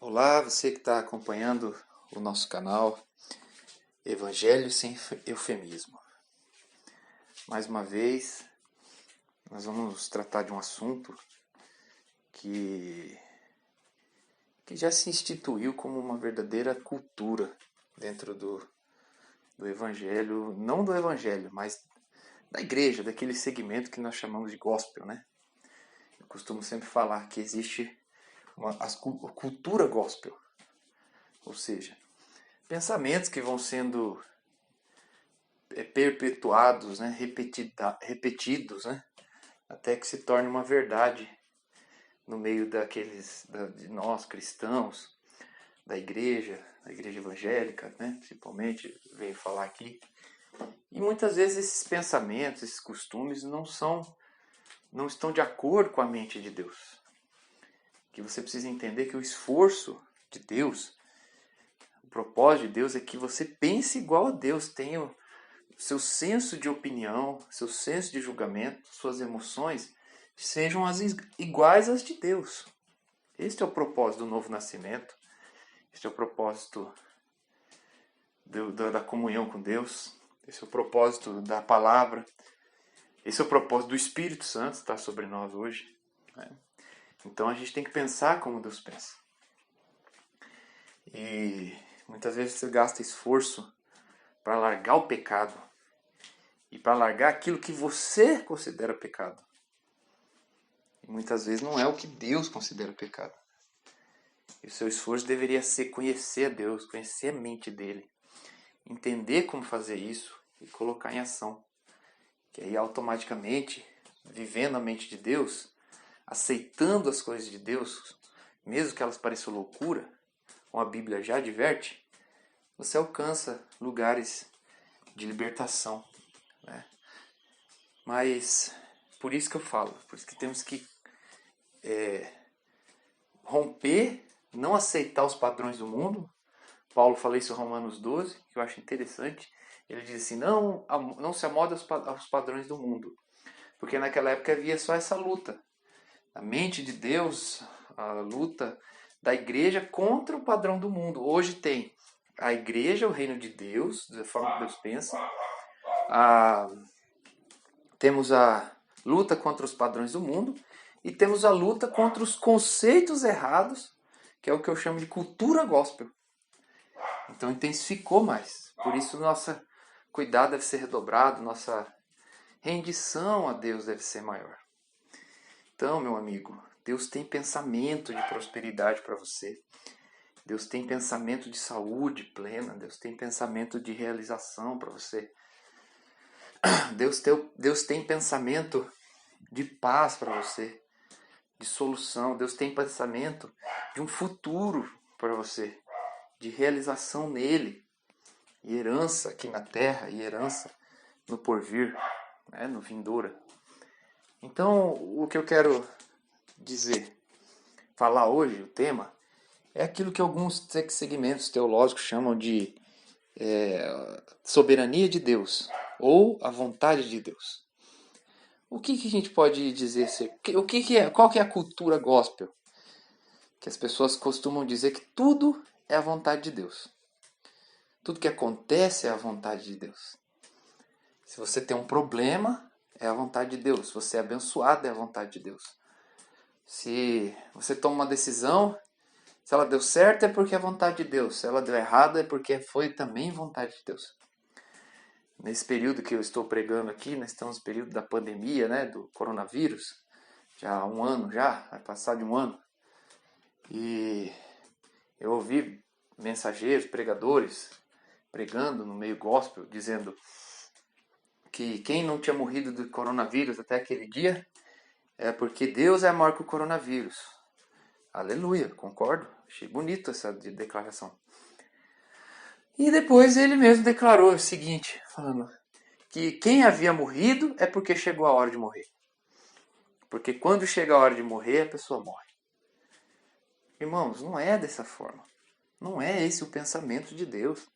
Olá, você que está acompanhando o nosso canal Evangelho sem Eufemismo. Mais uma vez, nós vamos tratar de um assunto que já se instituiu como uma verdadeira cultura dentro do Evangelho, não do Evangelho, mas da igreja, daquele segmento que nós chamamos de gospel, né? Eu costumo sempre falar que existe a cultura gospel, ou seja, pensamentos que vão sendo perpetuados, né, repetidos, né, até que se torne uma verdade no meio de nós cristãos, da igreja evangélica, né, principalmente, veio falar aqui. E muitas vezes esses pensamentos, esses costumes não estão de acordo com a mente de Deus. Que você precisa entender que o esforço de Deus, o propósito de Deus é que você pense igual a Deus, tenha seu senso de opinião, seu senso de julgamento, suas emoções sejam iguais às de Deus. Este é o propósito do novo nascimento. Este é o propósito da comunhão com Deus. Esse é o propósito da palavra. Esse é o propósito do Espírito Santo que está sobre nós hoje. Então a gente tem que pensar como Deus pensa. E muitas vezes você gasta esforço para largar o pecado e para largar aquilo que você considera pecado. E muitas vezes não é o que Deus considera pecado. E o seu esforço deveria ser conhecer a Deus, conhecer a mente dele, entender como fazer isso e colocar em ação. Que aí automaticamente, vivendo a mente de Deus, aceitando as coisas de Deus, mesmo que elas pareçam loucura, como a Bíblia já adverte, você alcança lugares de libertação, né? Mas por isso que eu falo, por isso que temos que romper, não aceitar os padrões do mundo. Paulo fala isso em Romanos 12, que eu acho interessante. Ele diz assim, não se amolde aos padrões do mundo. Porque naquela época havia só essa luta. A mente de Deus, a luta da igreja contra o padrão do mundo. Hoje tem a igreja, o reino de Deus, da forma que Deus pensa. Temos a luta contra os padrões do mundo. E temos a luta contra os conceitos errados, que é o que eu chamo de cultura gospel. Então intensificou mais. Por isso nosso cuidado deve ser redobrado, nossa rendição a Deus deve ser maior. Então, meu amigo, Deus tem pensamento de prosperidade para você. Deus tem pensamento de saúde plena. Deus tem pensamento de realização para você. Deus tem pensamento de paz para você, de solução. Deus tem pensamento de um futuro para você, de realização nele, e herança aqui na terra, e herança no porvir, né, no vindoura. Então, o que eu quero dizer, falar hoje, o tema, é aquilo que alguns segmentos teológicos chamam de soberania de Deus, ou a vontade de Deus. O que a gente pode dizer? Qual que é a cultura gospel? Que as pessoas costumam dizer que tudo é a vontade de Deus. Tudo que acontece é a vontade de Deus. Se você tem um problema, é a vontade de Deus. Se você é abençoado, é a vontade de Deus. Se você toma uma decisão, se ela deu certo, é porque é vontade de Deus. Se ela deu errado, é porque foi também vontade de Deus. Nesse período que eu estou pregando aqui, nós estamos no período da pandemia, né, do coronavírus. Já há um ano, vai passar de um ano. E eu ouvi mensageiros, pregadores, pregando no meio gospel, dizendo que quem não tinha morrido do coronavírus até aquele dia é porque Deus é maior que o coronavírus. Aleluia, concordo. Achei bonito essa declaração. E depois ele mesmo declarou o seguinte, falando que quem havia morrido é porque chegou a hora de morrer. Porque quando chega a hora de morrer, a pessoa morre. Irmãos, não é dessa forma. Não é esse o pensamento de Deus.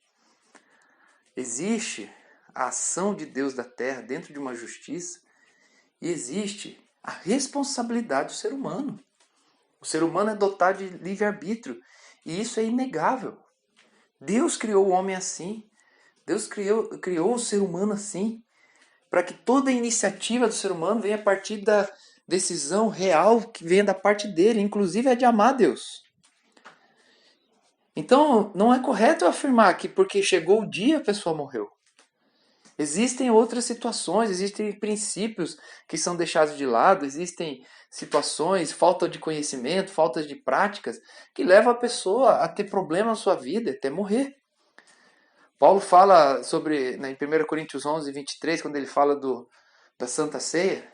Existe a ação de Deus da terra dentro de uma justiça e existe a responsabilidade do ser humano. O ser humano é dotado de livre-arbítrio. E isso é inegável. Deus criou o homem assim. Deus criou o ser humano assim, para que toda a iniciativa do ser humano venha a partir da decisão real que venha da parte dele, inclusive a de amar Deus. Então, não é correto eu afirmar que porque chegou o dia a pessoa morreu. Existem outras situações, existem princípios que são deixados de lado, existem situações, falta de conhecimento, falta de práticas, que levam a pessoa a ter problemas na sua vida, até morrer. Paulo fala sobre, em 1 Coríntios 11, 23, quando ele fala da Santa Ceia,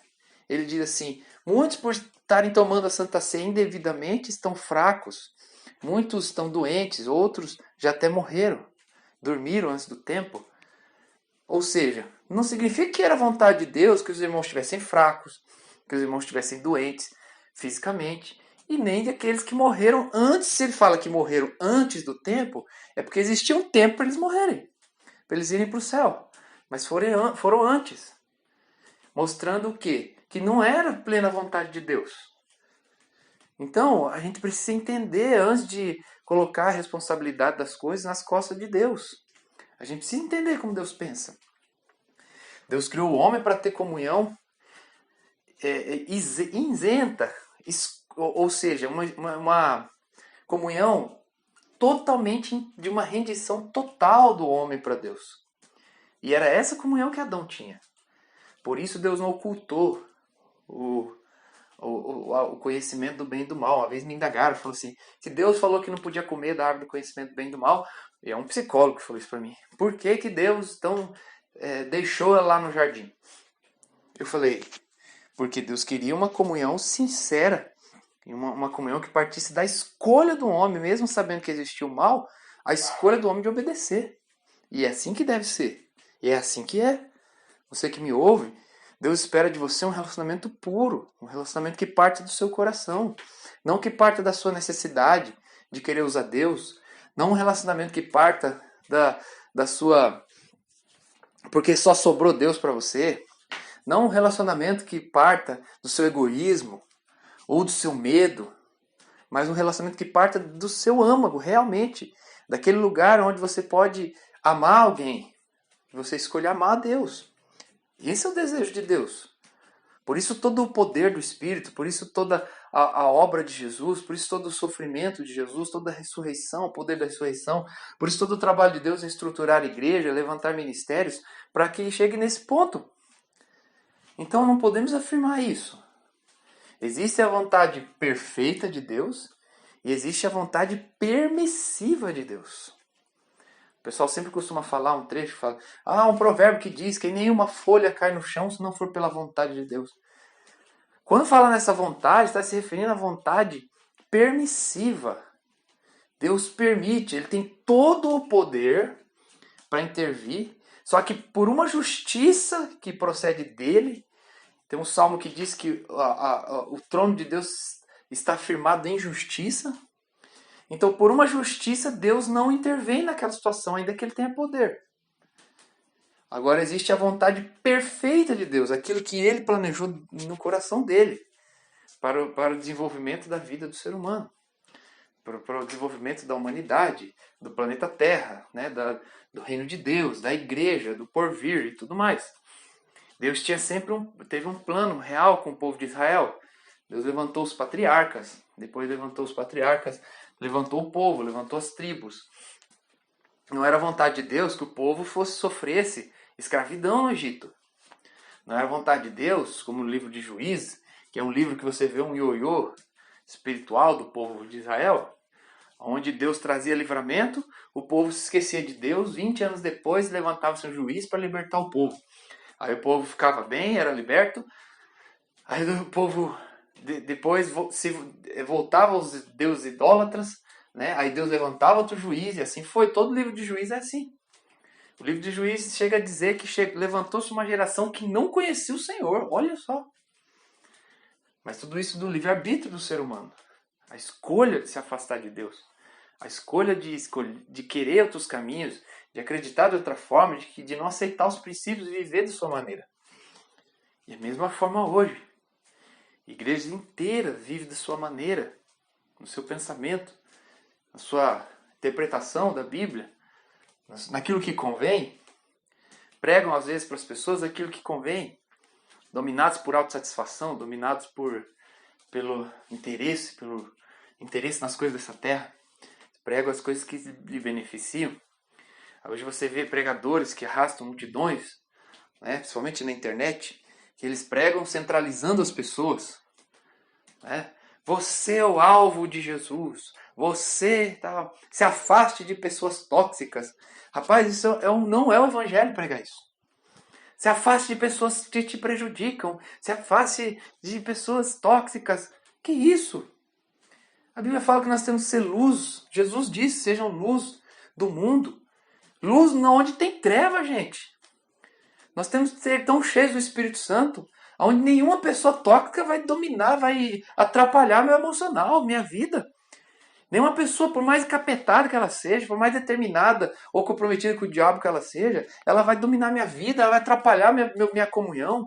ele diz assim: muitos por estarem tomando a Santa Ceia indevidamente estão fracos, muitos estão doentes, outros já até morreram, dormiram antes do tempo. Ou seja, não significa que era vontade de Deus que os irmãos estivessem fracos, que os irmãos estivessem doentes fisicamente, e nem daqueles que morreram antes. Se ele fala que morreram antes do tempo, é porque existia um tempo para eles morrerem, para eles irem para o céu. Mas foram antes. Mostrando o quê? Que não era plena vontade de Deus. Então, a gente precisa entender antes de colocar a responsabilidade das coisas nas costas de Deus. A gente precisa entender como Deus pensa. Deus criou o homem para ter comunhão isenta, ou seja, uma comunhão totalmente de uma rendição total do homem para Deus. E era essa comunhão que Adão tinha. Por isso Deus não ocultou o conhecimento do bem e do mal. Uma vez me indagaram, falou assim: se Deus falou que não podia comer da árvore do conhecimento do bem e do mal, e é um psicólogo que falou isso para mim, por que Deus então deixou ela lá no jardim? Eu falei: porque Deus queria uma comunhão sincera, uma comunhão que partisse da escolha do homem, mesmo sabendo que existia o mal, a escolha do homem de obedecer. E é assim que deve ser. E é assim que é. Você que me ouve, Deus espera de você um relacionamento puro, um relacionamento que parte do seu coração, não que parta da sua necessidade de querer usar Deus, não um relacionamento que parta da sua... porque só sobrou Deus para você, não um relacionamento que parta do seu egoísmo ou do seu medo, mas um relacionamento que parta do seu âmago, realmente, daquele lugar onde você pode amar alguém, você escolhe amar a Deus. Esse é o desejo de Deus. Por isso todo o poder do Espírito, por isso toda a obra de Jesus, por isso todo o sofrimento de Jesus, toda a ressurreição, o poder da ressurreição, por isso todo o trabalho de Deus em estruturar a igreja, levantar ministérios, para que chegue nesse ponto. Então não podemos afirmar isso. Existe a vontade perfeita de Deus e existe a vontade permissiva de Deus. O pessoal sempre costuma falar um trecho, fala, um provérbio que diz que nenhuma folha cai no chão se não for pela vontade de Deus. Quando fala nessa vontade, está se referindo à vontade permissiva. Deus permite, ele tem todo o poder para intervir, só que por uma justiça que procede dele. Tem um salmo que diz que o trono de Deus está firmado em justiça. Então, por uma justiça, Deus não intervém naquela situação, ainda que ele tenha poder. Agora, existe a vontade perfeita de Deus, aquilo que ele planejou no coração dele, para o desenvolvimento da vida do ser humano, para o desenvolvimento da humanidade, do planeta Terra, né, do reino de Deus, da igreja, do porvir e tudo mais. Deus teve um plano real com o povo de Israel. Deus levantou os patriarcas, depois levantou os patriarcas, levantou o povo, levantou as tribos. Não era vontade de Deus que o povo sofresse escravidão no Egito. Não era vontade de Deus, como no livro de Juízes, que é um livro que você vê um ioiô espiritual do povo de Israel, onde Deus trazia livramento, o povo se esquecia de Deus, 20 anos depois levantava-se um juiz para libertar o povo. Aí o povo ficava bem, era liberto. Aí o povo depois se voltava aos deuses idólatras, né? Aí Deus levantava outro juiz, e assim foi. Todo livro de Juízes é assim. O livro de Juízes chega a dizer que levantou-se uma geração que não conhecia o Senhor. Olha só. Mas tudo isso do livre-arbítrio do ser humano. A escolha de se afastar de Deus. A escolha de querer outros caminhos, de acreditar de outra forma, de não aceitar os princípios e viver de sua maneira. E a mesma forma hoje. Igrejas inteiras vivem de sua maneira, no seu pensamento, na sua interpretação da Bíblia, naquilo que convém, pregam às vezes para as pessoas aquilo que convém, dominados por autossatisfação, dominados pelo interesse nas coisas dessa terra, pregam as coisas que lhe beneficiam. Hoje você vê pregadores que arrastam multidões, né, principalmente na internet, que eles pregam centralizando as pessoas, né? Você é o alvo de Jesus. Você se afaste de pessoas tóxicas. Rapaz, isso não é o evangelho pregar isso. Se afaste de pessoas que te prejudicam. Se afaste de pessoas tóxicas. Que isso? A Bíblia fala que nós temos que ser luz. Jesus disse, sejam luz do mundo. Luz onde tem treva, gente. Nós temos que ser tão cheios do Espírito Santo, onde nenhuma pessoa tóxica vai dominar, vai atrapalhar meu emocional, minha vida. Nenhuma pessoa, por mais encapetada que ela seja, por mais determinada ou comprometida com o diabo que ela seja, ela vai dominar minha vida, ela vai atrapalhar minha comunhão.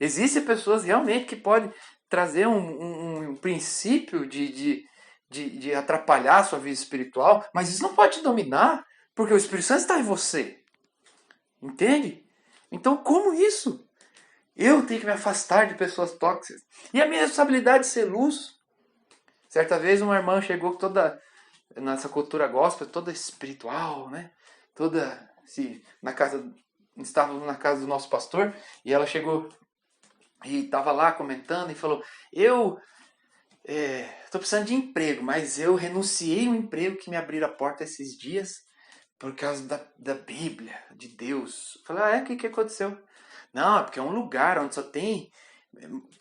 Existem pessoas realmente que podem trazer um princípio de atrapalhar a sua vida espiritual, mas isso não pode te dominar, porque o Espírito Santo está em você. Entende? Então, como isso? Eu tenho que me afastar de pessoas tóxicas. E a minha responsabilidade é ser luz. Certa vez uma irmã chegou toda nessa cultura gospel, toda espiritual, né? Toda estávamos na casa do nosso pastor e ela chegou e estava lá comentando e falou: eu estou precisando de emprego, mas eu renunciei um emprego que me abriu a porta esses dias por causa da Bíblia, de Deus. Eu falei: o que aconteceu? Não, é porque é um lugar onde só tem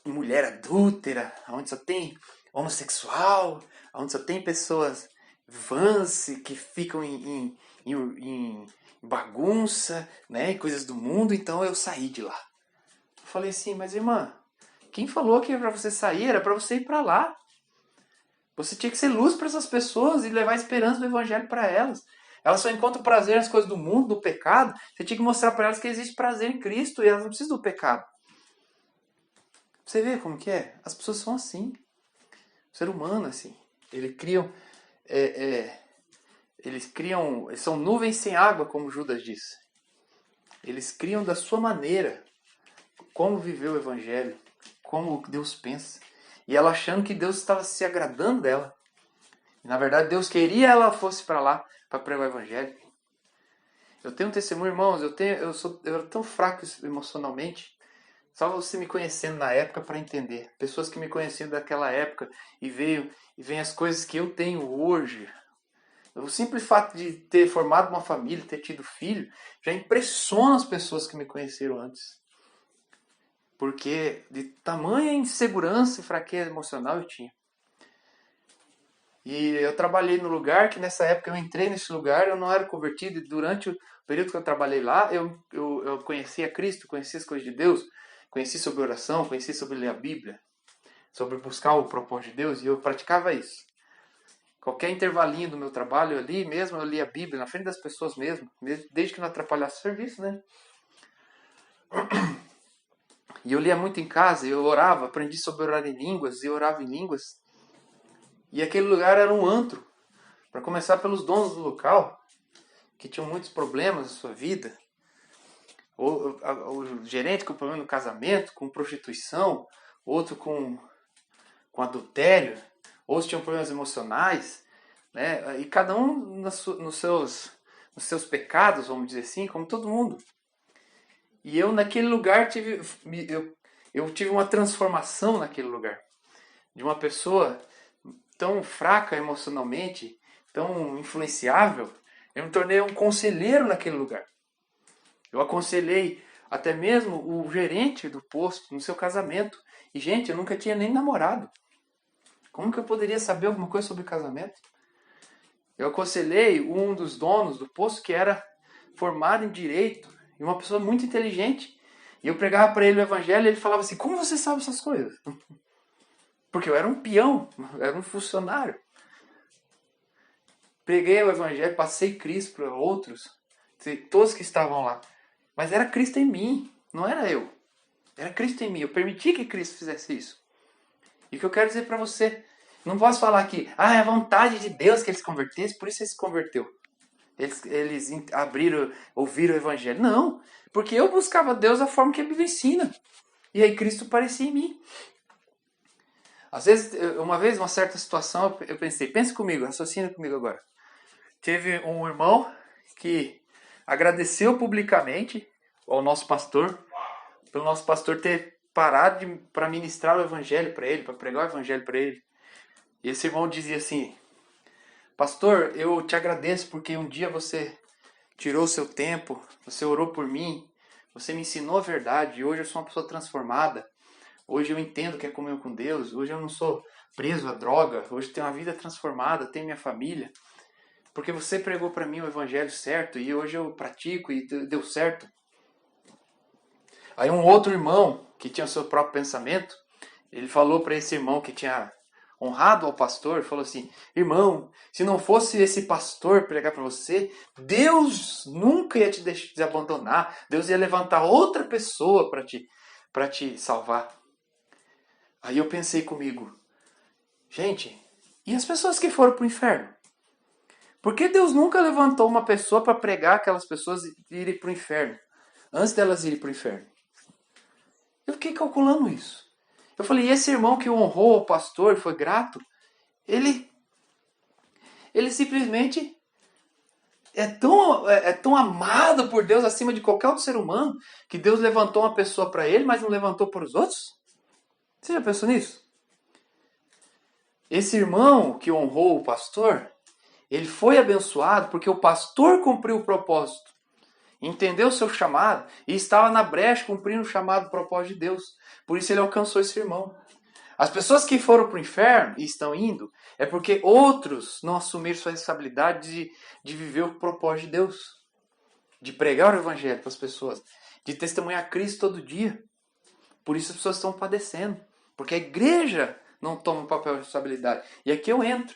mulher adúltera, onde só tem homossexual, onde só tem pessoas vãs que ficam em bagunça, né, em coisas do mundo, então eu saí de lá. Eu falei assim: mas irmã, quem falou que para você sair era para você ir para lá? Você tinha que ser luz para essas pessoas e levar a esperança do evangelho para elas. Elas só encontram prazer nas coisas do mundo, do pecado. Você tinha que mostrar para elas que existe prazer em Cristo e elas não precisam do pecado. Você vê como que é? As pessoas são assim. O ser humano, assim. Eles são nuvens sem água, como Judas disse. Eles criam da sua maneira como viver o evangelho, como Deus pensa. E ela achando que Deus estava se agradando dela. E, na verdade, Deus queria ela fosse para lá para pregar o evangelho. Eu tenho um testemunho, irmãos, eu era tão fraco emocionalmente. Só você me conhecendo na época para entender. Pessoas que me conheciam daquela época e veem as coisas que eu tenho hoje. O simples fato de ter formado uma família, ter tido filho, já impressiona as pessoas que me conheceram antes. Porque de tamanha insegurança e fraqueza emocional eu tinha. E eu trabalhei no lugar que nessa época eu entrei nesse lugar, eu não era convertido. E durante o período que eu trabalhei lá, eu conhecia Cristo, conhecia as coisas de Deus, conheci sobre oração, conheci sobre ler a Bíblia, sobre buscar o propósito de Deus, e eu praticava isso. Qualquer intervalinho do meu trabalho ali mesmo, eu lia a Bíblia na frente das pessoas mesmo, desde que não atrapalhasse o serviço, né? E eu lia muito em casa, eu orava, aprendi sobre orar em línguas, e orava em línguas. E aquele lugar era um antro, para começar pelos donos do local, que tinham muitos problemas na sua vida. O gerente com problema no casamento, com prostituição, outro com adultério, outros tinham problemas emocionais, né? E cada um nos seus pecados, vamos dizer assim, como todo mundo. E eu naquele lugar eu tive uma transformação naquele lugar, de uma pessoa tão fraca emocionalmente, tão influenciável, eu me tornei um conselheiro naquele lugar. Eu aconselhei até mesmo o gerente do posto no seu casamento. E, gente, eu nunca tinha nem namorado. Como que eu poderia saber alguma coisa sobre casamento? Eu aconselhei um dos donos do posto que era formado em direito e uma pessoa muito inteligente. E eu pregava para ele o evangelho e ele falava assim: como você sabe essas coisas? Porque eu era um peão, eu era um funcionário. Preguei o evangelho, passei Cristo para outros, todos que estavam lá. Mas era Cristo em mim, não era eu. Era Cristo em mim. Eu permiti que Cristo fizesse isso. E o que eu quero dizer para você, Não posso falar que é a vontade de Deus que ele se convertesse, por isso ele se converteu. Eles abriram, ouviram o evangelho. Não, porque eu buscava Deus da forma que ele me ensina. E aí Cristo parecia em mim. Às vezes, uma vez, uma certa situação, eu pensei, pense comigo, raciocina comigo agora. Teve um irmão que agradeceu publicamente ao nosso pastor, pelo nosso pastor ter parado para ministrar o evangelho para ele, para pregar o evangelho para ele. E esse irmão dizia assim: pastor, eu te agradeço porque um dia você tirou o seu tempo, você orou por mim, você me ensinou a verdade, e hoje eu sou uma pessoa transformada. Hoje eu entendo o que é comunhão com Deus, hoje eu não sou preso à droga, hoje eu tenho uma vida transformada, tenho minha família. Porque você pregou para mim o evangelho certo e hoje eu pratico e deu certo. Aí um outro irmão que tinha o seu próprio pensamento, ele falou para esse irmão que tinha honrado ao pastor, falou assim: irmão, se não fosse esse pastor pregar para você, Deus nunca ia te abandonar. Deus ia levantar outra pessoa para te salvar. Aí eu pensei comigo, gente, e as pessoas que foram para o inferno? Por que Deus nunca levantou uma pessoa para pregar aquelas pessoas irem para o inferno? Antes delas irem para o inferno. Eu fiquei calculando isso. Eu falei, e esse irmão que honrou o pastor, foi grato, ele simplesmente é tão amado por Deus acima de qualquer outro ser humano, que Deus levantou uma pessoa para ele, mas não levantou para os outros? Você já pensou nisso? Esse irmão que honrou o pastor, ele foi abençoado porque o pastor cumpriu o propósito. Entendeu o seu chamado e estava na brecha cumprindo o chamado, o propósito de Deus. Por isso ele alcançou esse irmão. As pessoas que foram para o inferno e estão indo é porque outros não assumiram sua responsabilidade de viver o propósito de Deus. De pregar o evangelho para as pessoas. De testemunhar Cristo todo dia. Por isso as pessoas estão padecendo. Porque a igreja não toma o papel de responsabilidade. E aqui eu entro.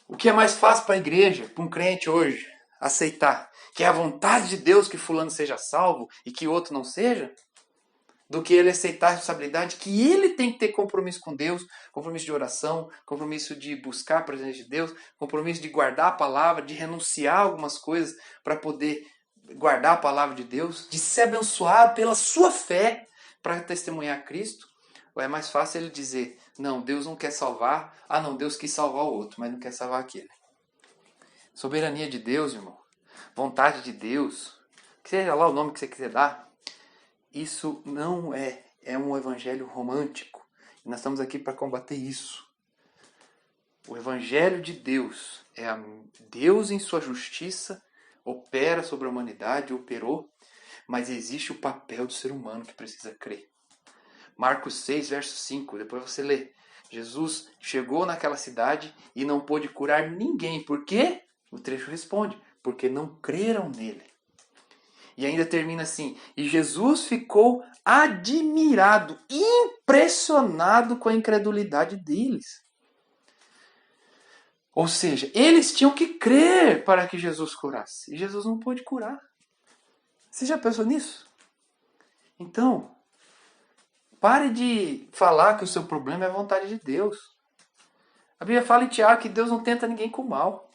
O que é mais fácil para a igreja, para um crente hoje, aceitar? Que é a vontade de Deus que fulano seja salvo e que outro não seja? Do que ele aceitar a responsabilidade que ele tem que ter compromisso com Deus, compromisso de oração, compromisso de buscar a presença de Deus, compromisso de guardar a palavra, de renunciar a algumas coisas para poder guardar a palavra de Deus, de ser abençoado pela sua fé para testemunhar Cristo? Ou é mais fácil ele dizer, não, Deus não quer salvar, não, Deus quis salvar o outro, mas não quer salvar aquele. Soberania de Deus, irmão. Vontade de Deus. Seja lá o nome que você quiser dar. Isso não é um evangelho romântico. E nós estamos aqui para combater isso. O evangelho de Deus é Deus em sua justiça, opera sobre a humanidade, operou, mas existe o papel do ser humano que precisa crer. Marcos 6, verso 5, depois você lê. Jesus chegou naquela cidade e não pôde curar ninguém. Por quê? O trecho responde, porque não creram nele. E ainda termina assim, e Jesus ficou admirado, impressionado com a incredulidade deles. Ou seja, eles tinham que crer para que Jesus curasse. E Jesus não pôde curar. Você já pensou nisso? Então, pare de falar que o seu problema é a vontade de Deus. A Bíblia fala em Tiago que Deus não tenta ninguém com mal.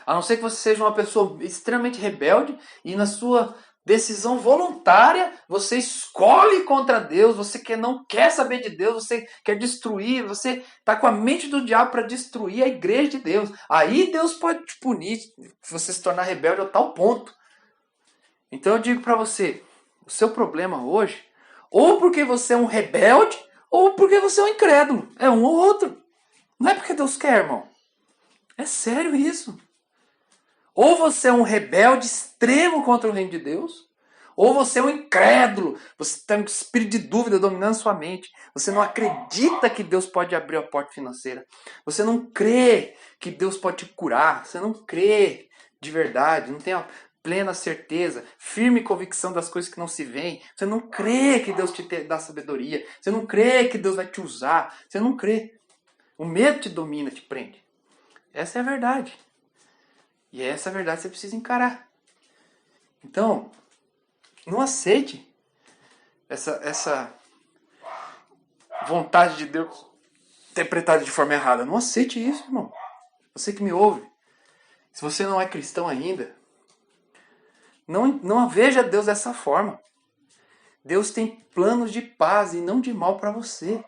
A não ser que você seja uma pessoa extremamente rebelde e na sua decisão voluntária você escolhe contra Deus, você não quer saber de Deus, você quer destruir, você está com a mente do diabo para destruir a igreja de Deus. Aí Deus pode te punir se você se tornar rebelde a tal ponto. Então eu digo para você, o seu problema hoje, ou porque você é um rebelde, ou porque você é um incrédulo. É um ou outro. Não é porque Deus quer, irmão. É sério isso. Ou você é um rebelde extremo contra o reino de Deus, ou você é um incrédulo. Você tem um espírito de dúvida dominando sua mente. Você não acredita que Deus pode abrir a porta financeira. Você não crê que Deus pode te curar. Você não crê de verdade. Não tem a plena certeza, firme convicção das coisas que não se veem. Você não crê que Deus te dá sabedoria. Você não crê que Deus vai te usar. Você não crê. O medo te domina, te prende. Essa é a verdade. E essa verdade você precisa encarar. Então, não aceite essa vontade de Deus interpretado de forma errada. Não aceite isso, irmão. Você que me ouve. Se você não é cristão ainda, não veja Deus dessa forma. Deus tem planos de paz e não de mal para você.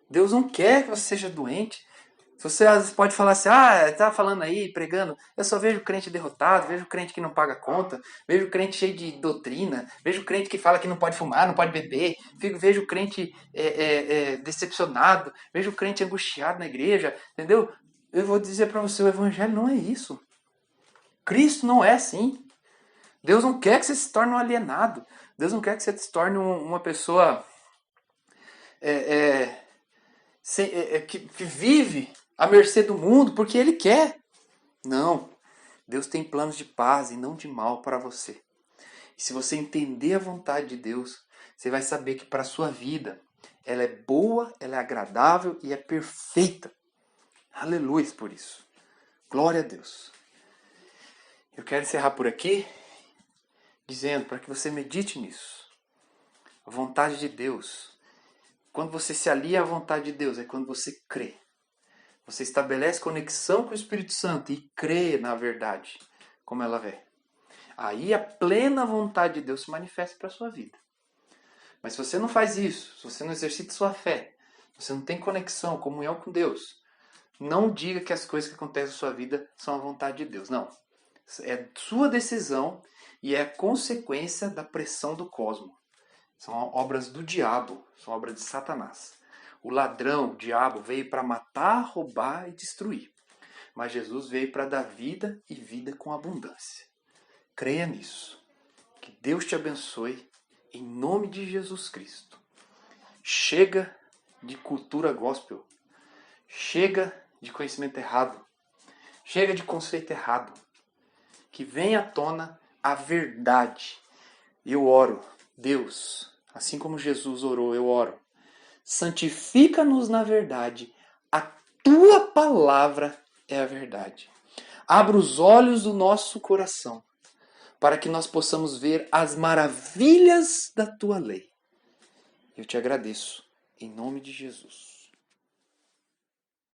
Deus não quer que você seja doente. Você às vezes pode falar assim, tá falando aí, pregando, eu só vejo crente derrotado, vejo crente que não paga conta, vejo crente cheio de doutrina, vejo crente que fala que não pode fumar, não pode beber, vejo crente decepcionado, vejo crente angustiado na igreja, entendeu? Eu vou dizer para você, o evangelho não é isso. Cristo não é assim. Deus não quer que você se torne um alienado. Deus não quer que você se torne uma pessoa que vive à mercê do mundo porque Ele quer. Não. Deus tem planos de paz e não de mal para você. E se você entender a vontade de Deus, você vai saber que para a sua vida ela é boa, ela é agradável e é perfeita. Aleluia por isso. Glória a Deus. Eu quero encerrar por aqui dizendo para que você medite nisso. A vontade de Deus. Quando você se alia à vontade de Deus, é quando você crê. Você estabelece conexão com o Espírito Santo e crê na verdade, como ela é. Aí a plena vontade de Deus se manifesta para a sua vida. Mas se você não faz isso, se você não exercita sua fé, se você não tem conexão, comunhão com Deus, não diga que as coisas que acontecem na sua vida são a vontade de Deus. Não. É sua decisão e é consequência da pressão do cosmos. São obras do diabo, são obras de Satanás. O ladrão, o diabo, veio para matar, roubar e destruir. Mas Jesus veio para dar vida e vida com abundância. Creia nisso. Que Deus te abençoe em nome de Jesus Cristo. Chega de cultura gospel. Chega de conhecimento errado. Chega de conceito errado. Que venha à tona a verdade. Eu oro, Deus, assim como Jesus orou, eu oro. Santifica-nos na verdade. A tua palavra é a verdade. Abra os olhos do nosso coração para que nós possamos ver as maravilhas da tua lei. Eu te agradeço, em nome de Jesus.